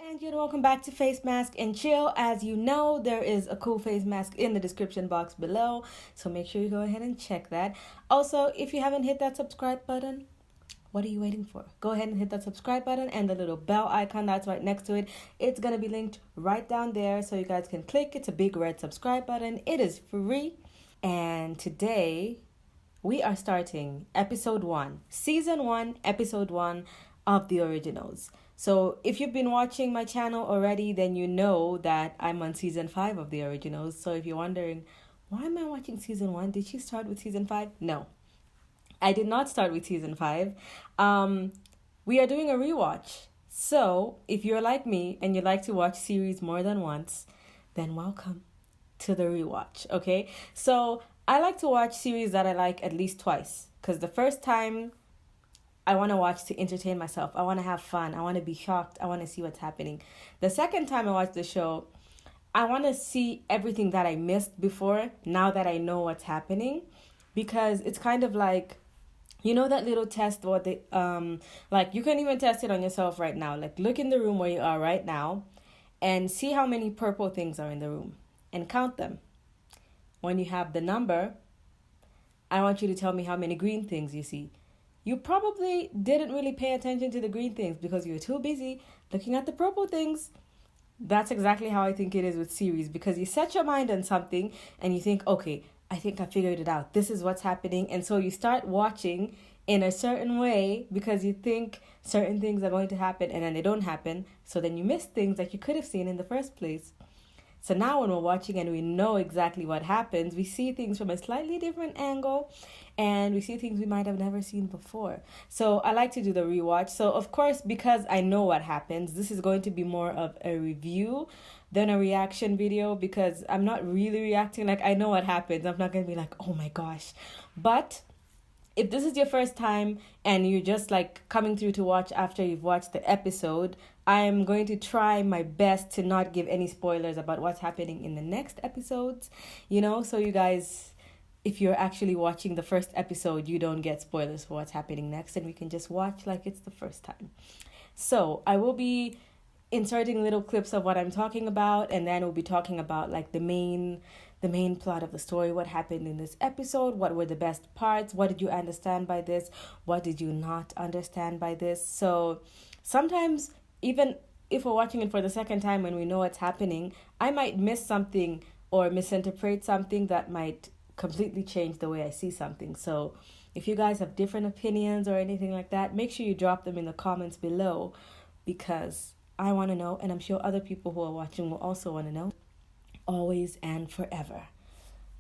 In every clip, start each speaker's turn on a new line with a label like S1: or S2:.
S1: Angie and welcome back to Face Mask and Chill. As you know, there is a cool face mask in the description box below, so make sure you go ahead and check that. Also, if you haven't hit that subscribe button, what are you waiting for? Go ahead and hit that subscribe button and the little bell icon that's right next to it. It's going to be linked right down there so you guys can click. It's a big red subscribe button. It is free. And today we are starting episode 1, season 1, episode 1 of the originals. So if you've been watching my channel already, then you know that I'm on season 5 of the originals. So if you're wondering, why am I watching season 1? Did she start with season 5? No, I did not start with season 5. We are doing a rewatch. So if you're like me and you like to watch series more than once, then welcome to the rewatch, okay? So I like to watch series that I like at least twice, because the first time I want to watch to entertain myself. I want to have fun. I want to be shocked. I want to see what's happening. The second time I watch the show, I want to see everything that I missed before, now that I know what's happening. Because it's kind of like, you know that little test what they, like you can even test it on yourself right now. Like look in the room where you are right now and see how many purple things are in the room and count them. When you have the number, I want you to tell me how many green things you see. You probably didn't really pay attention to the green things because you were too busy looking at the purple things. That's exactly how I think it is with series, because you set your mind on something and you think, okay, I think I figured it out. This is what's happening. And so you start watching in a certain way because you think certain things are going to happen and then they don't happen. So then you miss things that you could have seen in the first place. So now when we're watching and we know exactly what happens, we see things from a slightly different angle and we see things we might have never seen before. So I like to do the rewatch. So of course, because I know what happens, this is going to be more of a review than a reaction video, because I'm not really reacting. Like I know what happens. I'm not going to be like, oh my gosh. But if this is your first time and you're just like coming through to watch after you've watched the episode, I'm going to try my best to not give any spoilers about what's happening in the next episodes, so you guys, if you're actually watching the first episode, you don't get spoilers for what's happening next and we can just watch like it's the first time. So I will be inserting little clips of what I'm talking about, and then we'll be talking about like the main plot of the story, what happened in this episode, what were the best parts, what did you understand by this, what did you not understand by this. So sometimes, even if we're watching it for the second time when we know what's happening, I might miss something or misinterpret something that might completely change the way I see something. So if you guys have different opinions or anything like that, make sure you drop them in the comments below, because I want to know, and I'm sure other people who are watching will also want to know. Always and forever.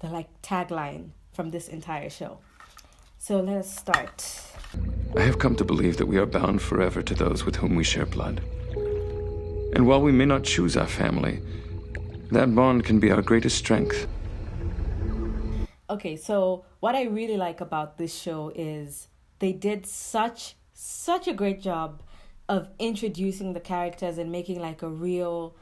S1: The tagline from this entire show. So let us start.
S2: I have come to believe that we are bound forever to those with whom we share blood. And while we may not choose our family, that bond can be our greatest strength.
S1: Okay, so what I really like about this show is they did such a great job of introducing the characters and making a real,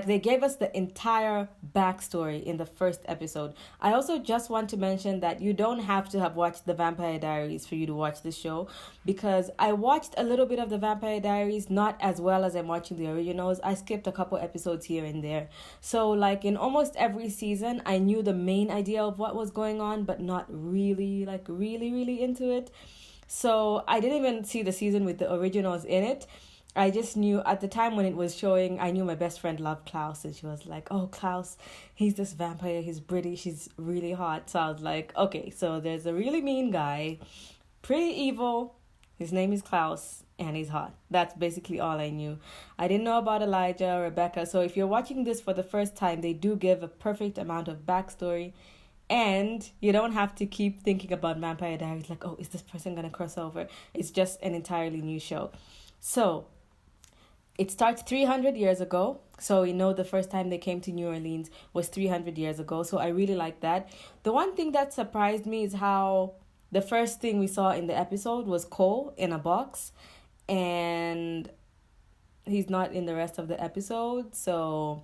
S1: they gave us the entire backstory in the first episode. I also just want to mention that you don't have to have watched the Vampire Diaries for you to watch this show, because I watched a little bit of the Vampire Diaries, not as well as I'm watching the originals. I skipped a couple episodes here and there. So in almost every season, I knew the main idea of what was going on, but not really, really into it. So I didn't even see the season with the originals in it. I just knew at the time when it was showing, I knew my best friend loved Klaus, and she was like, oh, Klaus, he's this vampire, he's British, he's really hot. So I was like, okay, so there's a really mean guy, pretty evil, his name is Klaus, and he's hot. That's basically all I knew. I didn't know about Elijah or Rebecca. So if you're watching this for the first time, they do give a perfect amount of backstory, and you don't have to keep thinking about Vampire Diaries like, oh, is this person going to cross over? It's just an entirely new show. So it starts 300 years ago. So we know the first time they came to New Orleans was 300 years ago. So I really like that. The one thing that surprised me is how the first thing we saw in the episode was Cole in a box. And he's not in the rest of the episode. So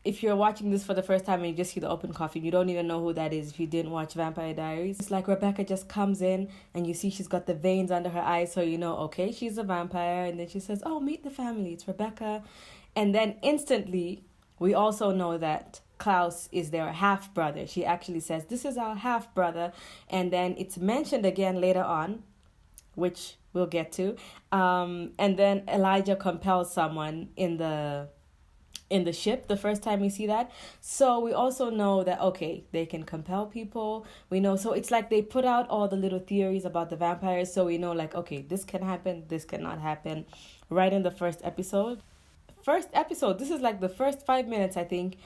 S1: if you're watching this for the first time and you just see the open coffin, you don't even know who that is if you didn't watch Vampire Diaries. It's like Rebecca just comes in and you see she's got the veins under her eyes, so you know, okay, she's a vampire. And then she says, oh, meet the family, it's Rebecca. And then instantly, we also know that Klaus is their half-brother. She actually says, this is our half-brother. And then it's mentioned again later on, which we'll get to. And then Elijah compels someone in the ship the first time we see that. So we also know that, okay, they can compel people. We know, so it's like they put out all the little theories about the vampires. So we know, like, okay, this can happen, this cannot happen, right in the first episode. This is like the first 5 minutes, I think,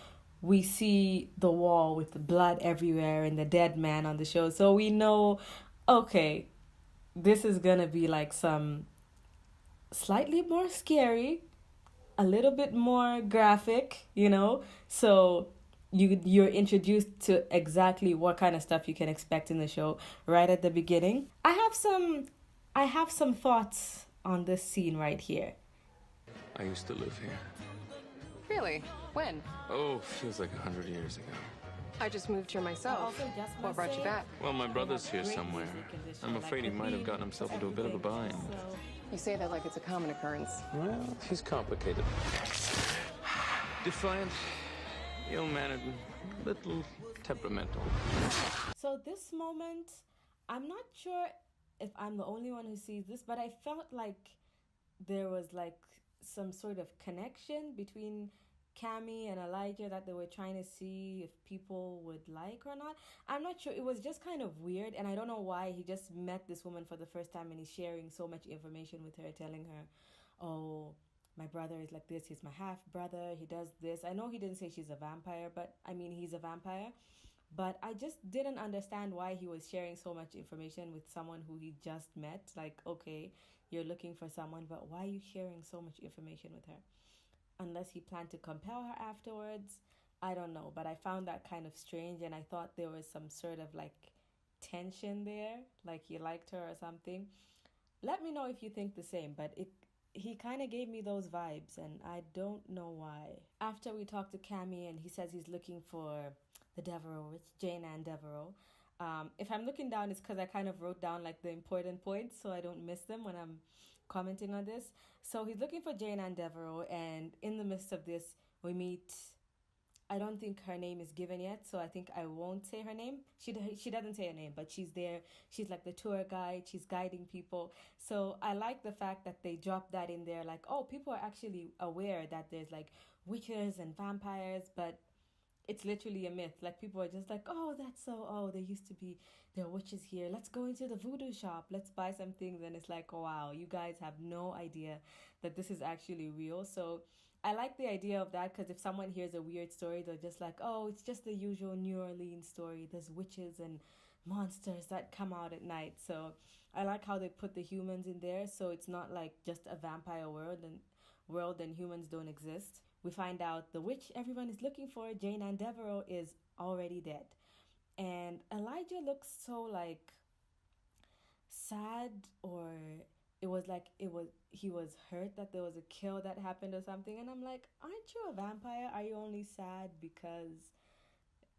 S1: we see the wall with the blood everywhere and the dead man on the show. So we know, okay, this is gonna be like some slightly more scary, a little bit more graphic, you know. So you're introduced to exactly what kind of stuff you can expect in the show right at the beginning. I have some thoughts on this scene right here.
S2: I used to live here.
S3: Really? When?
S2: Oh, feels like 100 years ago.
S3: I just moved here myself. What brought you back?
S2: Well, my brother's here somewhere. I'm afraid he might have gotten himself into a bit of a bind.
S3: You say that like it's a common occurrence.
S2: Well, he's complicated. Defiant, ill-mannered, little temperamental.
S1: So this moment, I'm not sure if I'm the only one who sees this, but I felt like there was like some sort of connection between Cammy and Elijah that they were trying to see if people would like or not. I'm not sure. It was just kind of weird, and I don't know why. He just met this woman for the first time and he's sharing so much information with her, telling her, oh, my brother is like this, he's my half brother, he does this. I know he didn't say she's a vampire, but I mean, he's a vampire. But I just didn't understand why he was sharing so much information with someone who he just met. Like, okay, you're looking for someone, but why are you sharing so much information with her? Unless he planned to compel her afterwards. I don't know, but I found that kind of strange, and I thought there was some sort of like tension there, like he liked her or something. Let me know if you think the same, but he kind of gave me those vibes, and I don't know why. After we talked to Cammy and he says he's looking for the Devereaux, it's Jane and Devereaux. If I'm looking down, it's because I kind of wrote down like the important points so I don't miss them when I'm commenting on this. So he's looking for Jane and Devereaux, and in the midst of this, we meet, I don't think her name is given yet, so I think I won't say her name. She doesn't say her name, but she's there. She's like the tour guide. She's guiding people. So I like the fact that they dropped that in there. Like, oh, people are actually aware that there's like witches and vampires, but it's literally a myth. Like, people are just like, oh, there used to be, there are witches here. Let's go into the voodoo shop. Let's buy some things. And it's like, oh, wow, you guys have no idea that this is actually real. So I like the idea of that, because if someone hears a weird story, they're just like, oh, it's just the usual New Orleans story. There's witches and monsters that come out at night. So I like how they put the humans in there. So it's not like just a vampire world and humans don't exist. We find out the witch everyone is looking for, Jane and Devereaux, is already dead. And Elijah looks so like sad, or he was hurt that there was a kill that happened or something. And I'm like, aren't you a vampire? Are you only sad because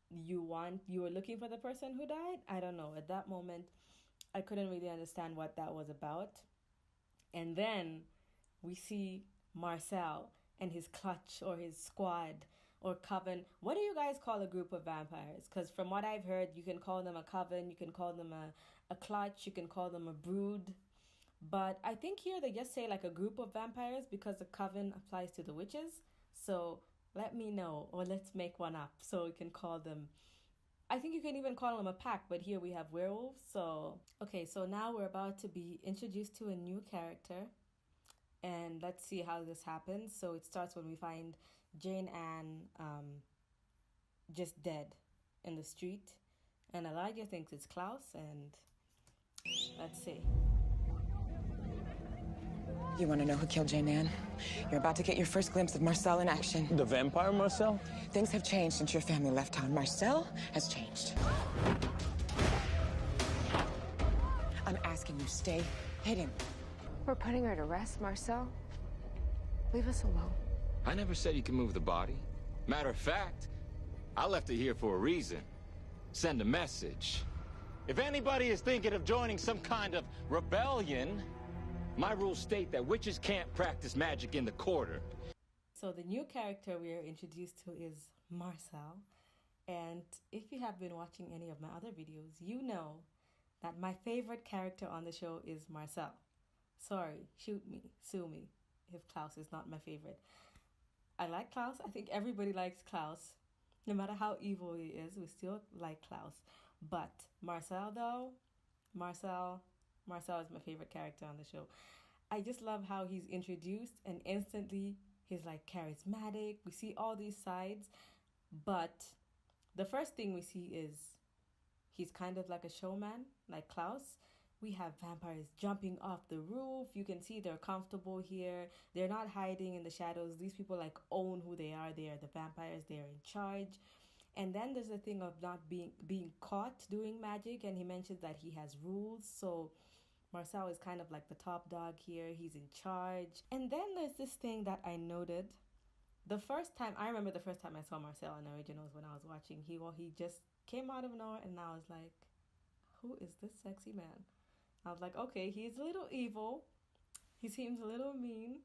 S1: you were looking for the person who died? I don't know. At that moment, I couldn't really understand what that was about. And then we see Marcel and his clutch, or his squad, or coven. What do you guys call a group of vampires? Because from what I've heard, you can call them a coven, you can call them a clutch, you can call them a brood. But I think here they just say like a group of vampires, because the coven applies to the witches. So let me know, or let's make one up so we can call them. I think you can even call them a pack, but here we have werewolves. So okay, so now we're about to be introduced to a new character. And let's see how this happens. So it starts when we find Jane Ann just dead in the street. And Elijah thinks it's Klaus, and let's see.
S4: You want to know who killed Jane Ann? You're about to get your first glimpse of Marcel in action.
S5: The vampire Marcel?
S4: Things have changed since your family left town. Marcel has changed. I'm asking you, stay hidden.
S3: We're putting her to rest, Marcel. Leave us alone.
S5: I never said you can move the body. Matter of fact, I left it here for a reason. Send a message. If anybody is thinking of joining some kind of rebellion, my rules state that witches can't practice magic in the quarter.
S1: So the new character we are introduced to is Marcel. And if you have been watching any of my other videos, you know that my favorite character on the show is Marcel. Sorry, shoot me, sue me, if Klaus is not my favorite. I like Klaus. I think everybody likes Klaus. No matter how evil he is, we still like Klaus. But Marcel, though, Marcel is my favorite character on the show. I just love how he's introduced and instantly he's like charismatic. We see all these sides, but the first thing we see is he's kind of like a showman, like Klaus. We have vampires jumping off the roof. You can see they're comfortable here. They're not hiding in the shadows. These people like own who they are. They are the vampires. They're in charge. And then there's the thing of not being caught doing magic. And he mentions that he has rules. So Marcel is kind of like the top dog here. He's in charge. And then there's this thing that I noted. I remember the first time I saw Marcel in originals when I was watching. He just came out of nowhere and I was like, who is this sexy man? I was like, okay, he's a little evil. He seems a little mean,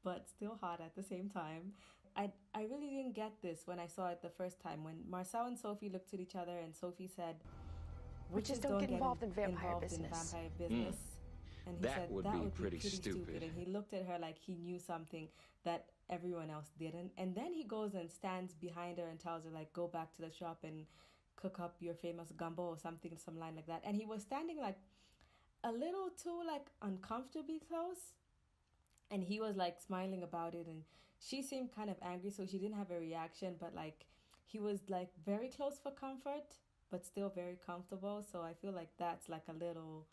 S1: but still hot at the same time. I really didn't get this when I saw it the first time. When Marcel and Sophie looked at each other and Sophie said, witches don't get involved in vampire business. And he said,
S5: would
S1: that
S5: be
S1: would
S5: pretty
S1: be pretty stupid. And he looked at her like he knew something that everyone else didn't. And then he goes and stands behind her and tells her, like, go back to the shop and cook up your famous gumbo or something, some line like that. And he was standing like a little too like uncomfortably close, and he was like smiling about it, and she seemed kind of angry, so she didn't have a reaction, but like he was like very close for comfort but still very comfortable. So I feel like that's like a little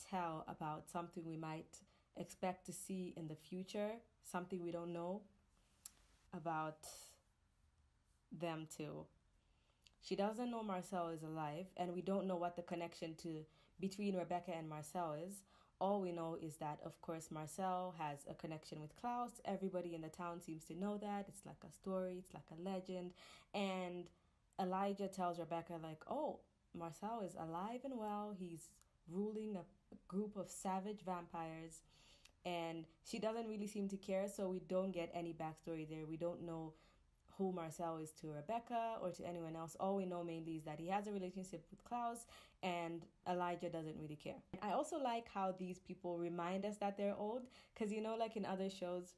S1: tell about something we might expect to see in the future, something we don't know about them too. She doesn't know Marcel is alive, and we don't know what the connection between Rebecca and Marcel is. All we know is that, of course, Marcel has a connection with Klaus. Everybody in the town seems to know that. It's like a story. It's like a legend. And Elijah tells Rebecca, like, oh, Marcel is alive and well. He's ruling a group of savage vampires. And she doesn't really seem to care, so we don't get any backstory there. We don't know who Marcel is to Rebecca or to anyone else. All we know mainly is that he has a relationship with Klaus, and Elijah doesn't really care. I also like how these people remind us that they're old, because you know, like in other shows,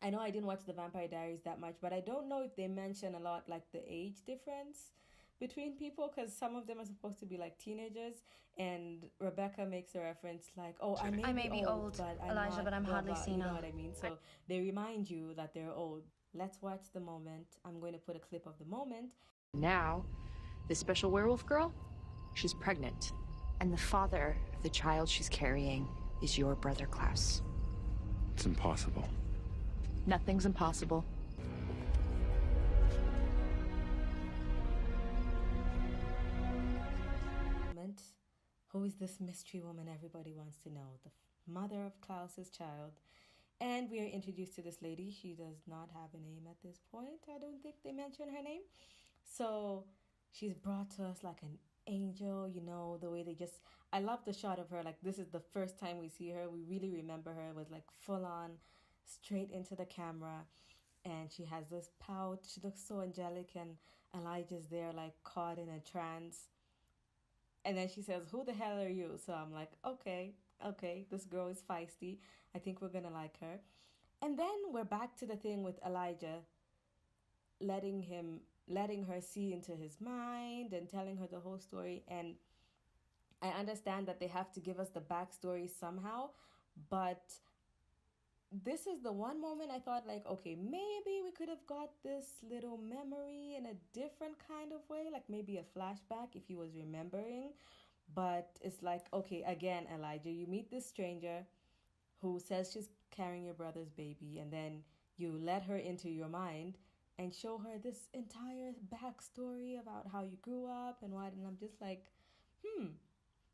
S1: I know I didn't watch the Vampire Diaries that much, but I don't know if they mention a lot like the age difference between people, because some of them are supposed to be like teenagers, and Rebecca makes a reference like, oh, I may be old, but Elijah, but I'm hardly senile. You know what I mean? So they remind you that they're old. Let's watch the moment. I'm going to put a clip of the moment.
S3: Now, this special werewolf girl, she's pregnant.
S6: And the father of the child she's carrying is your brother, Klaus.
S2: It's impossible.
S6: Nothing's impossible.
S1: Who is this mystery woman everybody wants to know? The mother of Klaus's child. And we are introduced to this lady. She does not have a name at this point. I don't think they mention her name. So she's brought to us like an angel, you know, the way they just... I love the shot of her. Like, this is the first time we see her. We really remember her. It was like full on, straight into the camera. And she has this pouch. She looks so angelic. And Elijah's there like caught in a trance. And then she says, who the hell are you? So I'm like, okay, this girl is feisty. I think we're going to like her. And then we're back to the thing with Elijah, letting her see into his mind and telling her the whole story. And I understand that they have to give us the backstory somehow, but this is the one moment I thought like, okay, maybe we could have got this little memory in a different kind of way, like maybe a flashback if he was remembering. But it's like, okay, again, Elijah, you meet this stranger who says she's carrying your brother's baby, and then you let her into your mind and show her this entire backstory about how you grew up and what. And I'm just like,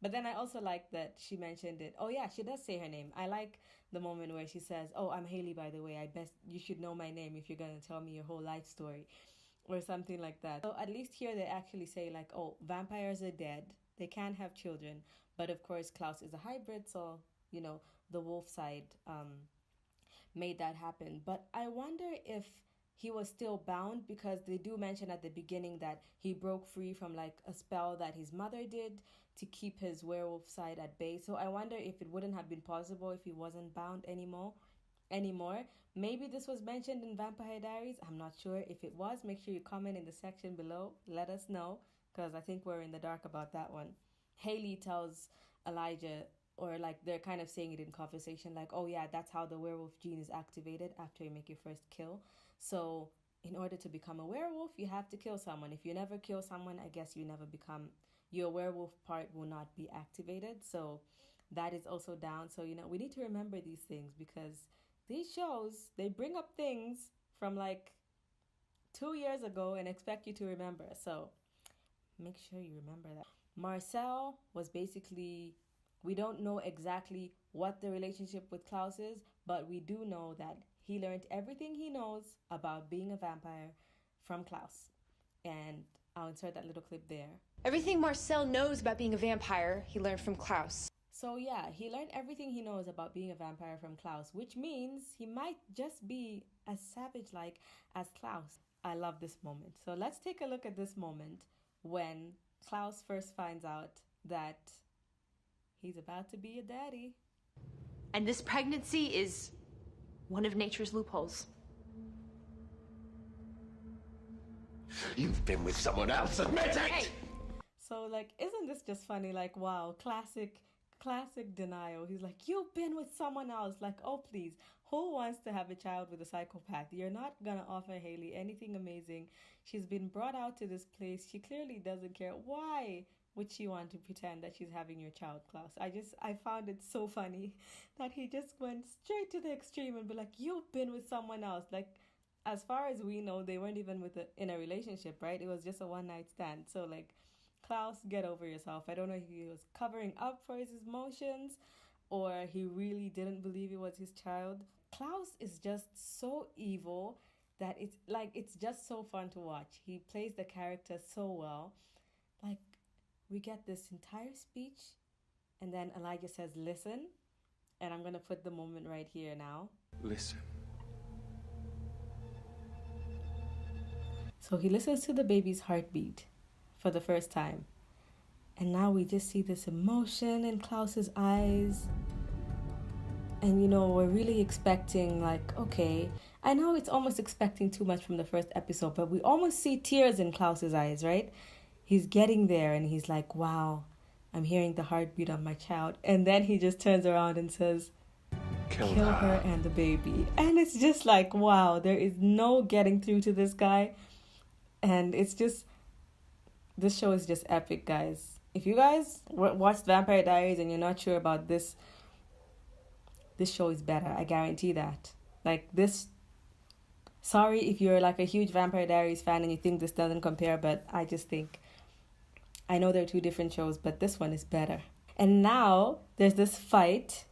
S1: But then I also like that she mentioned it. Oh yeah, she does say her name. I like the moment where she says, "Oh, I'm Haley, by the way. I best you should know my name if you're gonna tell me your whole life story," or something like that. So at least here they actually say like, "Oh, vampires are dead. They can't have children." But of course, Klaus is a hybrid, so the wolf side made that happen. But I wonder if he was still bound, because they do mention at the beginning that he broke free from like a spell that his mother did to keep his werewolf side at bay. So I wonder if it wouldn't have been possible if he wasn't bound anymore. Maybe this was mentioned in Vampire Diaries. I'm not sure. If it was, make sure you comment in the section below. Let us know, because I think we're in the dark about that one. Haley tells Elijah, or like they're kind of saying it in conversation, like, oh yeah, that's how the werewolf gene is activated after you make your first kill. So in order to become a werewolf, you have to kill someone. If you never kill someone, I guess your werewolf part will not be activated. So that is also down. So, we need to remember these things, because these shows, they bring up things from like 2 years ago and expect you to remember. So make sure you remember that. Marcel was basically, we don't know exactly what the relationship with Klaus is, but we do know that he learned everything he knows about being a vampire from Klaus. And I'll insert that little clip there.
S7: Everything Marcel knows about being a vampire, he learned from Klaus.
S1: So yeah, he learned everything he knows about being a vampire from Klaus, which means he might just be as savage-like as Klaus. I love this moment. So let's take a look at this moment when Klaus first finds out that he's about to be a daddy.
S3: And this pregnancy is one of nature's loopholes.
S8: You've been with someone else, admit it!
S3: Hey!
S1: So like, isn't this just funny? Like, wow, classic denial. He's like, you've been with someone else. Like, oh please, who wants to have a child with a psychopath? You're not gonna offer Haley anything amazing. She's been brought out to this place. She clearly doesn't care. Why would she want to pretend that she's having your child, Klaus? I found it so funny that he just went straight to the extreme and be like, you've been with someone else. Like, as far as we know, they weren't even in a relationship, right? It was just a one-night stand. So like, Klaus, get over yourself. I don't know if he was covering up for his emotions or he really didn't believe it was his child. Klaus is just so evil that it's just so fun to watch. He plays the character so well. Like, we get this entire speech and then Elijah says, listen. And I'm going to put the moment right here now.
S2: Listen.
S1: So he listens to the baby's heartbeat for the first time. And now we just see this emotion in Klaus's eyes. And we're really expecting, like, okay, I know it's almost expecting too much from the first episode, but we almost see tears in Klaus's eyes, right? He's getting there and he's like, wow, I'm hearing the heartbeat of my child. And then he just turns around and says, kill her and the baby. And it's just like, wow, there is no getting through to this guy. And it's just, this show is just epic, guys. If you guys watched Vampire Diaries and you're not sure about this show is better. I guarantee that. Like this, sorry if you're like a huge Vampire Diaries fan and you think this doesn't compare, but I just think, I know they're two different shows, but this one is better. And now there's this fight.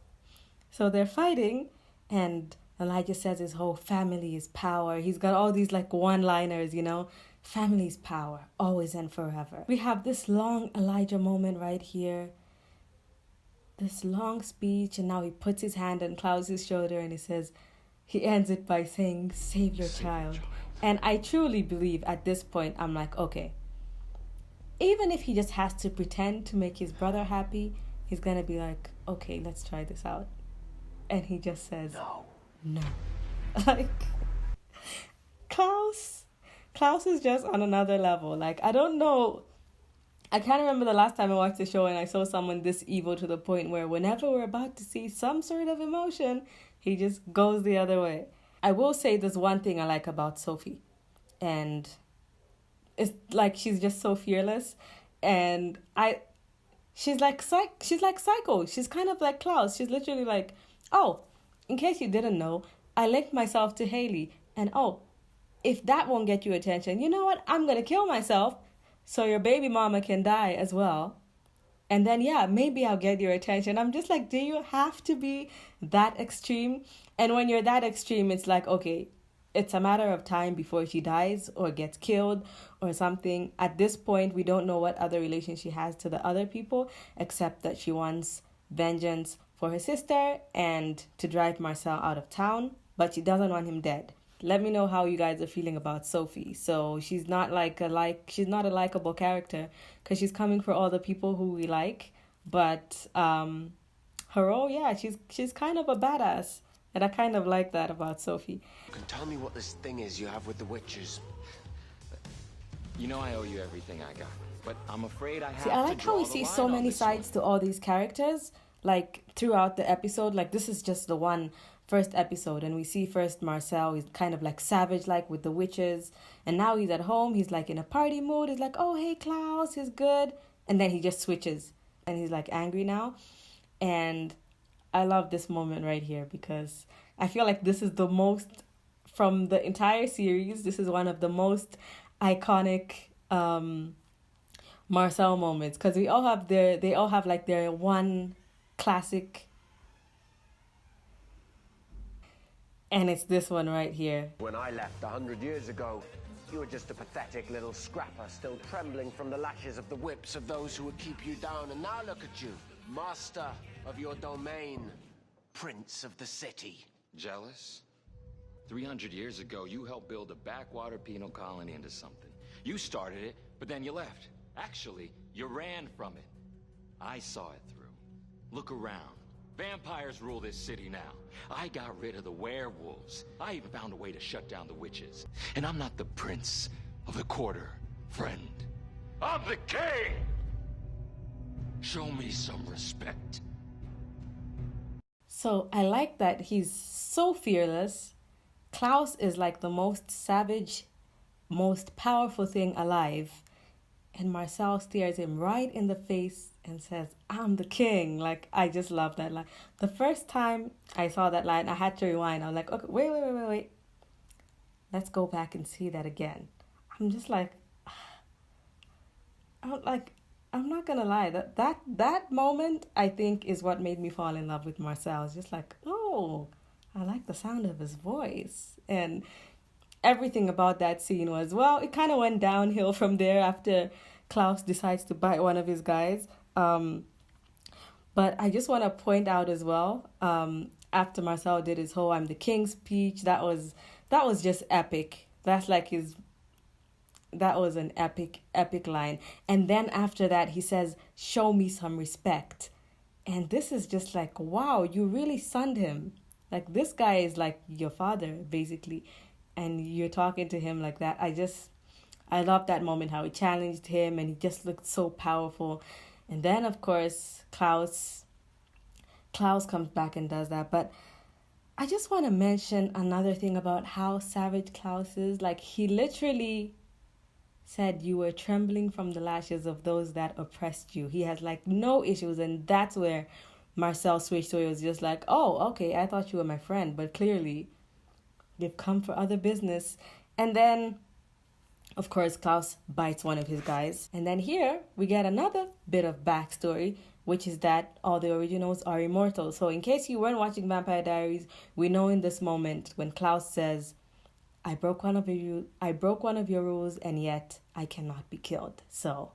S1: So they're fighting and Elijah says his whole family is power. He's got all these like one-liners, Family's power, always and forever. We have this long Elijah moment right here. This long speech, and now he puts his hand on Klaus's shoulder and he ends it by saying, save your child. And I truly believe at this point, I'm like, okay, even if he just has to pretend to make his brother happy, he's going to be like, okay, let's try this out. And he just says, no. Like, Klaus is just on another level. Like, I don't know. I can't remember the last time I watched the show and I saw someone this evil to the point where whenever we're about to see some sort of emotion, he just goes the other way. I will say there's one thing I like about Sophie. And it's like she's just so fearless. And she's like psycho. She's kind of like Klaus. She's literally like, oh, in case you didn't know, I linked myself to Haley. And oh, if that won't get you attention, you know what? I'm going to kill myself so your baby mama can die as well. And then, yeah, maybe I'll get your attention. I'm just like, do you have to be that extreme? And when you're that extreme, it's like, okay, it's a matter of time before she dies or gets killed or something. At this point, we don't know what other relation she has to the other people, except that she wants vengeance for her sister and to drive Marcel out of town, but she doesn't want him dead. Let me know how you guys are feeling about Sophie. So she's not she's not a likable character because she's coming for all the people who we like, but her role, yeah, she's kind of a badass, and I kind of like that about Sophie.
S8: You can tell me what this thing is you have with the witches.
S5: You know I owe you everything I got, but I'm afraid I have
S1: See, I like how we see so many sides to all these characters, like throughout the episode. Like this is just the first episode, and we see first Marcel, he's kind of like savage, like with the witches, and now he's at home, he's like in a party mood, he's like, oh hey Klaus, he's good, and then he just switches and he's like angry now. And I love this moment right here because I feel like this is the most, from the entire series, this is one of the most iconic Marcel moments, because they all have like their one classic, and it's this one right here.
S8: When I left 100 years ago, you were just a pathetic little scrapper, still trembling from the lashes of the whips of those who would keep you down. And now look at you, master of your domain, prince of the city.
S5: Jealous? 300 years ago, you helped build a backwater penal colony into something. You started it, but then you left. Actually, you ran from it. I saw it through. Look around. Vampires rule this city now. I got rid of the werewolves. I even found a way to shut down the witches. And I'm not the prince of the quarter, friend. I'm the king! Show me some respect.
S1: So I like that he's so fearless. Klaus is like the most savage, most powerful thing alive. And Marcel stares him right in the face and says, I'm the king. Like, I just love that line. The first time I saw that line, I had to rewind. I was like, okay, wait. Let's go back and see that again. I'm just like, I'm not gonna lie. That moment, I think, is what made me fall in love with Marcel. It's just like, oh, I like the sound of his voice. And everything about that scene was, well, it kind of went downhill from there after Klaus decides to bite one of his guys. But I just want to point out as well, after Marcel did his whole I'm the king speech, that was just epic. That was an epic line. And then after that, he says, show me some respect. And this is just like, wow, you really sunned him. Like, this guy is like your father, basically. And you're talking to him like that. I love that moment, how he challenged him and he just looked so powerful. And then, of course, Klaus comes back and does that. But I just want to mention another thing about how savage Klaus is. Like, he literally said you were trembling from the lashes of those that oppressed you. He has like no issues. And that's where Marcel switched. So he was just like, oh, okay, I thought you were my friend. But clearly, they've come for other business. And then, of course, Klaus bites one of his guys. And then here, we get another bit of backstory, which is that all the originals are immortal. So in case you weren't watching Vampire Diaries, we know in this moment when Klaus says, I broke one of your rules, and yet I cannot be killed. So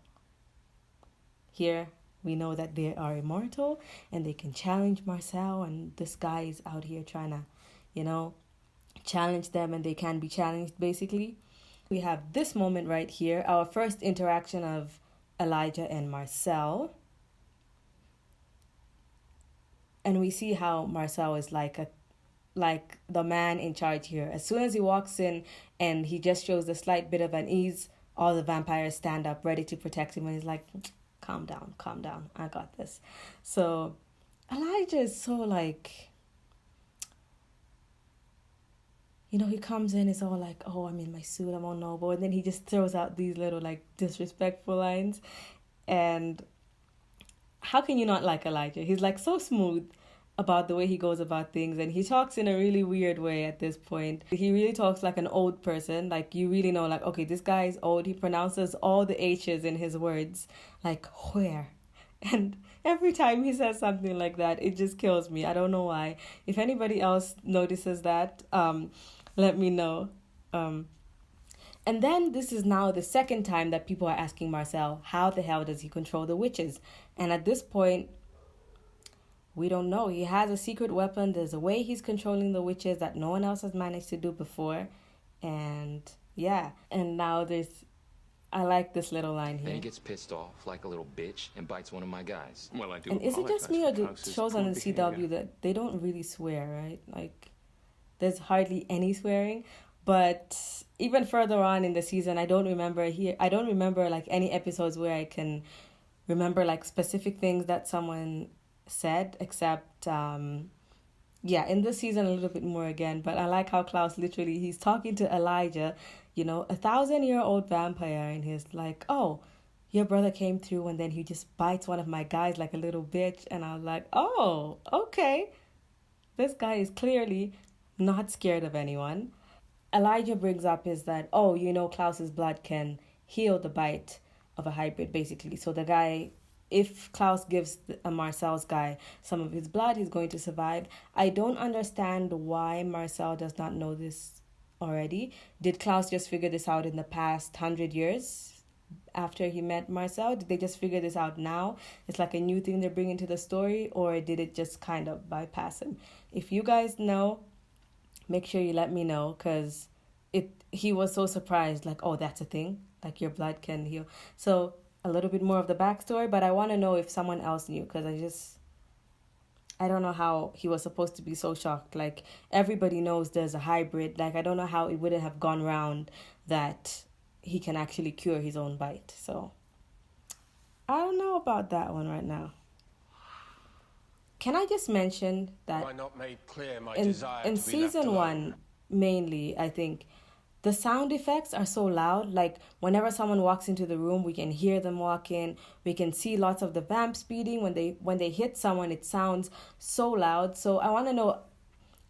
S1: here we know that they are immortal and they can challenge Marcel, and this guy is out here trying to, challenge them, and they can be challenged, basically. We have this moment right here, our first interaction of Elijah and Marcel. And we see how Marcel is like the man in charge here. As soon as he walks in and he just shows a slight bit of unease, all the vampires stand up ready to protect him, and he's like, calm down, I got this. So Elijah is so like, he comes in, it's all like, oh, I'm in my suit, I'm all noble. And then he just throws out these little, like, disrespectful lines. And how can you not like Elijah? He's, like, so smooth about the way he goes about things. And he talks in a really weird way at this point. He really talks like an old person. Like, you really know, like, okay, this guy is old. He pronounces all the H's in his words. Like, where? And every time he says something like that, it just kills me. I don't know why. If anybody else notices that, let me know. And then this is now the second time that people are asking Marcel, how the hell does he control the witches? And at this point, we don't know. He has a secret weapon. There's a way he's controlling the witches that no one else has managed to do before. And yeah, and now I like this little line here.
S9: Then he gets pissed off like a little bitch and bites one of my guys.
S2: Well, I do.
S1: And is it just me or do shows on the CW that they don't really swear, right? Like, there's hardly any swearing. But even further on in the season, I don't remember like any episodes where I can remember like specific things that someone said, except in this season a little bit more again. But I like how Klaus literally, he's talking to Elijah, a 1,000-year-old vampire, and he's like, oh, your brother came through and then he just bites one of my guys like a little bitch. And I was like, oh, okay, this guy is clearly not scared of anyone. Elijah brings up is that, Klaus's blood can heal the bite of a hybrid, basically. So the guy, if Klaus gives Marcel's guy some of his blood, he's going to survive. I don't understand why Marcel does not know this already. Did Klaus just figure this out in the past 100 years after he met Marcel? Did they just figure this out now? It's like a new thing they're bringing to the story, or did it just kind of bypass him? If you guys know, make sure you let me know, because he was so surprised, like, oh, that's a thing, like your blood can heal. So a little bit more of the backstory, but I want to know if someone else knew, because I don't know how he was supposed to be so shocked. Like, everybody knows there's a hybrid. Like, I don't know how it wouldn't have gone round that he can actually cure his own bite. So I don't know about that one right now. Can I just mention that
S8: Have I not made clear my
S1: in
S8: desire to be
S1: season
S8: left alone?
S1: 1, mainly, I think, the sound effects are so loud. Like, whenever someone walks into the room, we can hear them walk in. We can see lots of the vamp speeding. When they hit someone, it sounds so loud. So I want to know,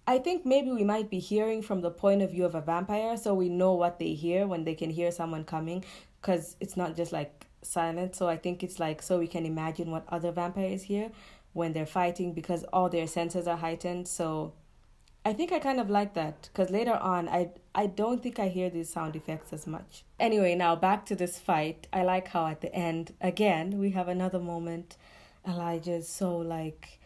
S1: I think maybe we might be hearing from the point of view of a vampire, so we know what they hear when they can hear someone coming, because it's not just like silent. So I think it's like, so we can imagine what other vampires hear when they're fighting, because all their senses are heightened. So I think I kind of like that, because later on, I don't think I hear these sound effects as much. Anyway, now back to this fight. I like how at the end, again, we have another moment. Elijah's so like,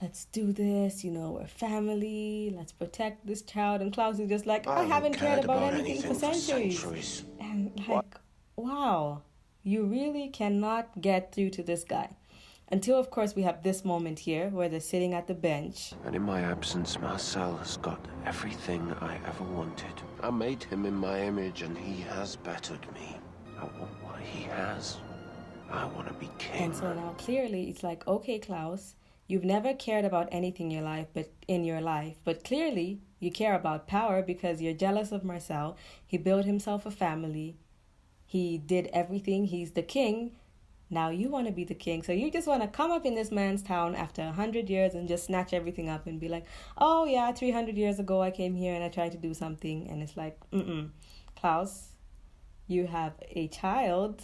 S1: let's do this, we're family, let's protect this child. And Klaus is just like, I haven't cared about anything for centuries. And like, wow, you really cannot get through to this guy. Until, of course, we have this moment here where they're sitting at the bench.
S8: And in my absence, Marcel has got everything I ever wanted. I made him in my image, and he has bettered me. I want what he has. I want to be king.
S1: And so now clearly it's like, okay, Klaus, you've never cared about anything in your life, but clearly you care about power because you're jealous of Marcel. He built himself a family. He did everything. He's the king. Now you want to be the king. So you just want to come up in this man's town after 100 years and just snatch everything up and be like, oh yeah, 300 years ago I came here and I tried to do something. And it's like, Klaus, you have a child,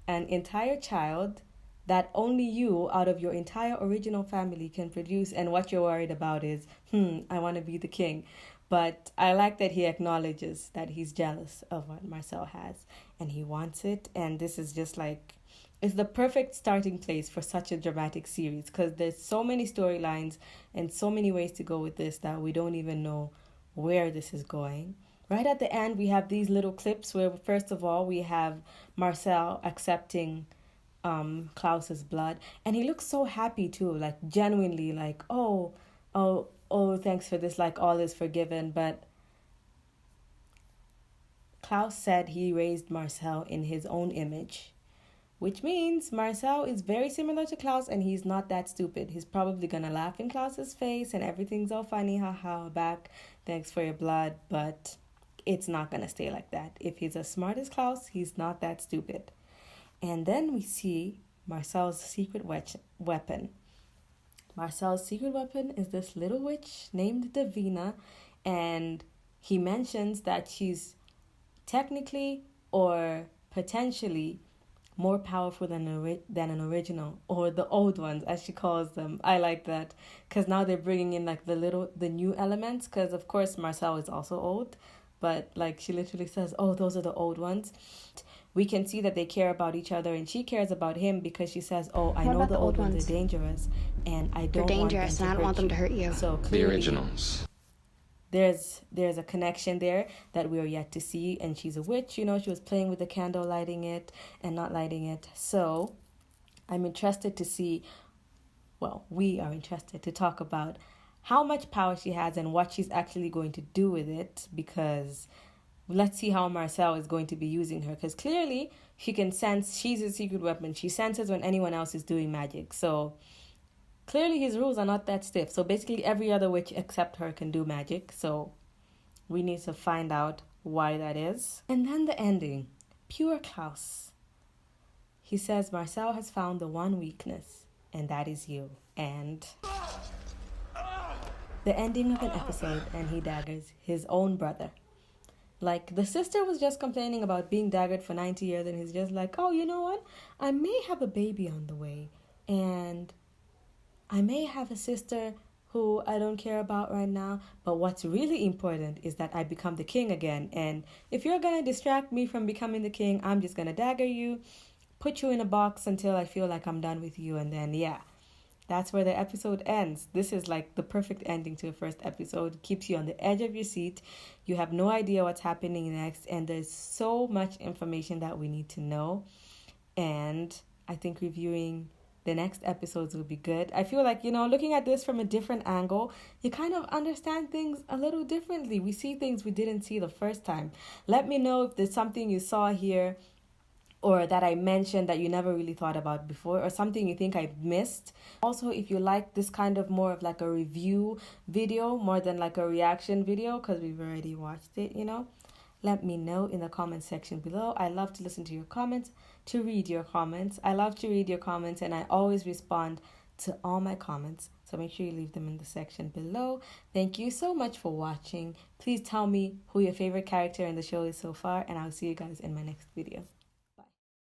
S1: an entire child that only you out of your entire original family can produce. And what you're worried about is, I want to be the king. But I like that he acknowledges that he's jealous of what Marcel has and he wants it. And this is just like, it's the perfect starting place for such a dramatic series, because there's so many storylines and so many ways to go with this that we don't even know where this is going. Right at the end, we have these little clips where, first of all, we have Marcel accepting Klaus's blood. And he looks so happy too, like genuinely like, oh, thanks for this, like all is forgiven. But Klaus said he raised Marcel in his own image, which means Marcel is very similar to Klaus and he's not that stupid. He's probably gonna laugh in Klaus's face and everything's all funny, haha, back, thanks for your blood, but it's not gonna stay like that. If he's as smart as Klaus, he's not that stupid. And then we see Marcel's secret weapon. Marcel's secret weapon is this little witch named Davina, and he mentions that she's technically or potentially more powerful than an original, or the old ones as she calls them. I like that because now they're bringing in like the new elements, because of course Marcel is also old, but like she literally says, oh, those are the old ones. We can see that they care about each other, and she cares about him because she says, oh, I know the old ones are dangerous, and I don't want them to hurt you.
S10: They're dangerous, and I don't want them to hurt you.
S1: So clearly,
S9: The originals.
S1: There's a connection there that we are yet to see, and she's a witch. You know, she was playing with the candle, lighting it and not lighting it. So I'm interested to see, well, we are interested to talk about how much power she has and what she's actually going to do with it, because let's see how Marcel is going to be using her, because clearly she can sense she's a secret weapon. She senses when anyone else is doing magic. So clearly his rules are not that stiff. So basically every other witch except her can do magic. So we need to find out why that is. And then the ending. Pure Klaus. He says Marcel has found the one weakness, and that is you. And the ending of an episode, and he daggers his own brother. Like, the sister was just complaining about being daggered for 90 years, and he's just like, oh, you know what? I may have a baby on the way, and I may have a sister who I don't care about right now, but what's really important is that I become the king again. And if you're going to distract me from becoming the king, I'm just going to dagger you, put you in a box until I feel like I'm done with you. And then, yeah, that's where the episode ends. This is like the perfect ending to a first episode. Keeps you on the edge of your seat. You have no idea what's happening next. And there's so much information that we need to know. And I think reviewing the next episodes will be good. I feel like, you know, looking at this from a different angle, you kind of understand things a little differently. We see things we didn't see the first time. Let me know if there's something you saw here or that I mentioned that you never really thought about before, or something you think I missed. Also, if you like this kind of more of like a review video more than like a reaction video, because we've already watched it, you know, let me know in the comment section below. I love to listen to your comments, to read your comments. I love to read your comments, and I always respond to all my comments. So make sure you leave them in the section below. Thank you so much for watching. Please tell me who your favorite character in the show is so far, and I'll see you guys in my next video.